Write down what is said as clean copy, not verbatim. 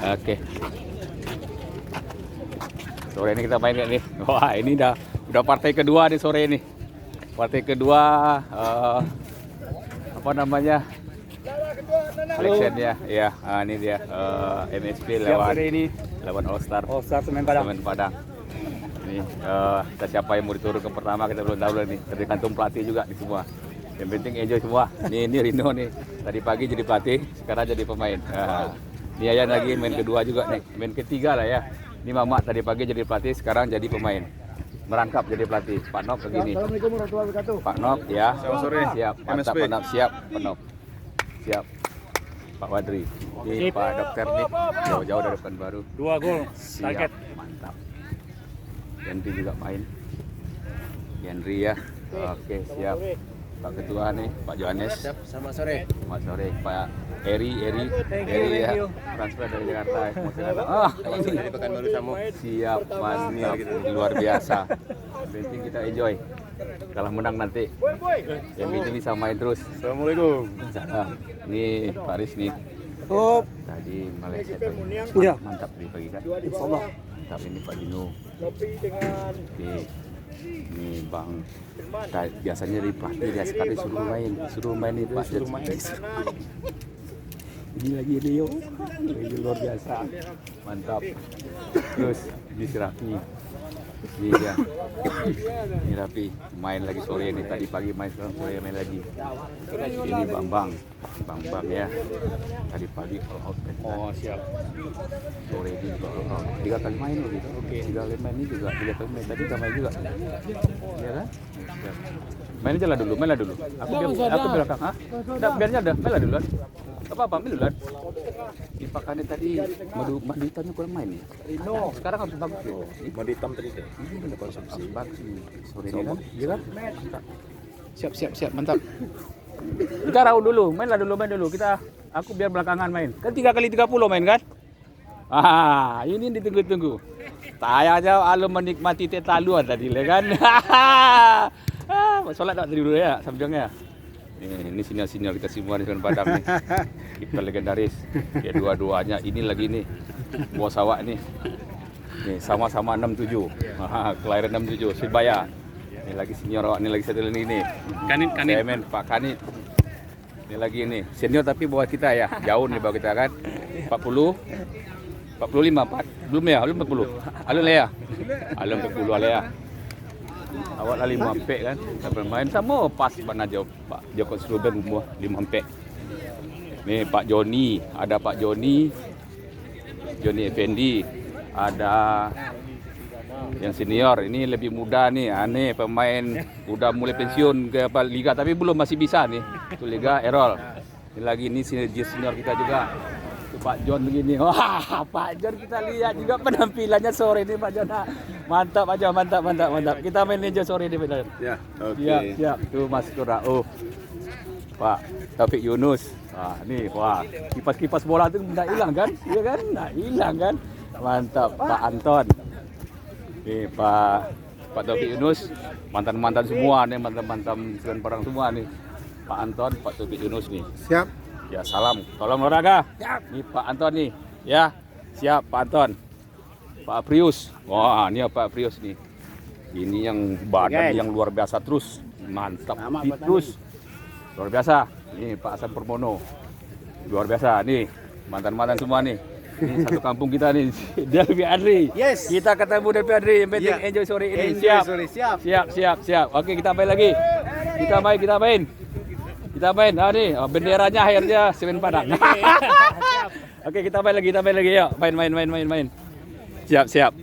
Oke. Sore ini kita main nih. Wah, ini udah partai kedua nih sore ini. Partai kedua apa namanya? Selection ya. Iya, ini dia MSP lawan All Star Semen Padang. Ini kita siapa yang mau diturunkan pertama kita belum tahu nih. Tergantung pelatih juga di semua. Yang penting enjoy semua. Ini Rino nih. Tadi pagi jadi pelatih, sekarang jadi pemain. Ini Yayan lagi main kedua juga nih. Main ketiga lah ya. Ini Mamak tadi pagi jadi pelatih, sekarang jadi pemain. Merangkap jadi pelatih. Pak Nok begini. Assalamualaikum warahmatullahi wabarakatuh. Pak Nok ya. Selamat sore. Siap. Mantap Pak Nok. Siap Pak Nok. Siap. Pak Wadri. Ini Pak Dokter nih. Jauh-jauh dari Pekanbaru. 2 gol. Siap. Target. Mantap. Henry juga main. Henry ya. Oke, siap. Pak Ketua nih, Pak Johannes. Selamat sore. Selamat sore, Pak Eri ya. Transfer dari Jakarta. Ini Dari Pekanbaru Samo. siap, mantap, luar biasa. Penting kita enjoy. Kalah menang nanti. Yang ini bisa main terus. Assalamualaikum. Ini Pak Riz nih. Oh, Tadi Malaysia tuh. Iya. Mantap dibagikan. insyaallah. Mantap ini Pak Dino. Oke. Ini Bang. Biasanya dari pelatih dia sekali suruh main itu Pak. Ini lagi Rio. Ini luar biasa. Mantap. Terus ini si Rafi. Ini dia. Ini Rafi main lagi sore ini. Tadi pagi main, sekarang sore main lagi. Ini Bambang ya. Tadi pagi all out. Oh, siap. Sore ini juga all out. 3 kali main loh gitu. Oke. 3 kali main ini juga. 3 kali main tadi kita main juga. Iya kan? Siap. Main aja lah dulu. Aku belakang. Udah, biarnya ada. Main lah duluan. Apa ambil duluan. Di Pakane tadi madu hitamnya kurang main ya. Rino. Sekarang harus bagus ya. Madu hitam tadi deh. Ini ada konsumsi bagus ini. Sore ini kan? Iya kan? Mantap. Siap, mantap. Kita raut dulu, main dulu. Aku biar belakangan main. Kan 3 kali 30 main kan? Ini ditunggu-tunggu. Saya aja alum menikmati tetaluan tadi le kan. Sholat tak tadi dulu ya, samjangnya. Ini senior kita semua di Semen Padang nih. Kiper legendaris. Ya dua-duanya ini lagi nih. Bos awak nih. Nih sama-sama 67. Kelahiran 67 Surabaya. Ini lagi senior awak, ini lagi satu lagi nih. Kanit. Semen Pak Kanit. Ini lagi nih. Senior tapi bawah kita ya. Jauh nih bawah kita kan. 40 45 belum 40. Alun ya. Alun 40 ya. Awal lah 5 MP kan. Kita bermain sama pas mana Pak Joko Sluben semua 5 MP. Nih Pak Joni, ada Pak Joni Effendi, ada yang senior, ini lebih muda nih, aneh pemain udah mulai pensiun ke liga tapi belum masih bisa nih. Itu liga Errol. Ini lagi ini senior kita juga. Itu Pak John begini. Wah, Pak John kita lihat juga penampilannya sore ini Pak John. Mantap aja, mantap. Kita main aja sore ini benar. Ya, oke. Siap. Tuh Mas Rauf. Pak Taufik Yunus. Nih, wah, kipas bola itu enggak hilang kan? Iya kan? Enggak hilang kan? Mantap, Pak Anton. Nih, Pak Taufik Yunus, mantan semua nih, mantan Semen Padang semua nih. Pak Anton, Pak Taufik Yunus nih. Siap. Ya, salam. Tolong olahraga. Nih Pak Anton nih. Ya, siap Pak Anton. Pak Prius. Wah, ini Pak Prius nih. Ini yang badan yang luar biasa terus. Mantap. Terus. Luar biasa. Ini Pak Hasan Purmono. Luar biasa nih. Mantan semua nih. Ini satu kampung kita nih. Delvi Adri. Yes. Kita ketemu Delvi Adri. Yang penting enjoy sore ini. Siap. Oke, kita main lagi. Kita main. Nih, benderanya akhirnya Semen Padang. Oke, kita main lagi. Yuk, main. Siap.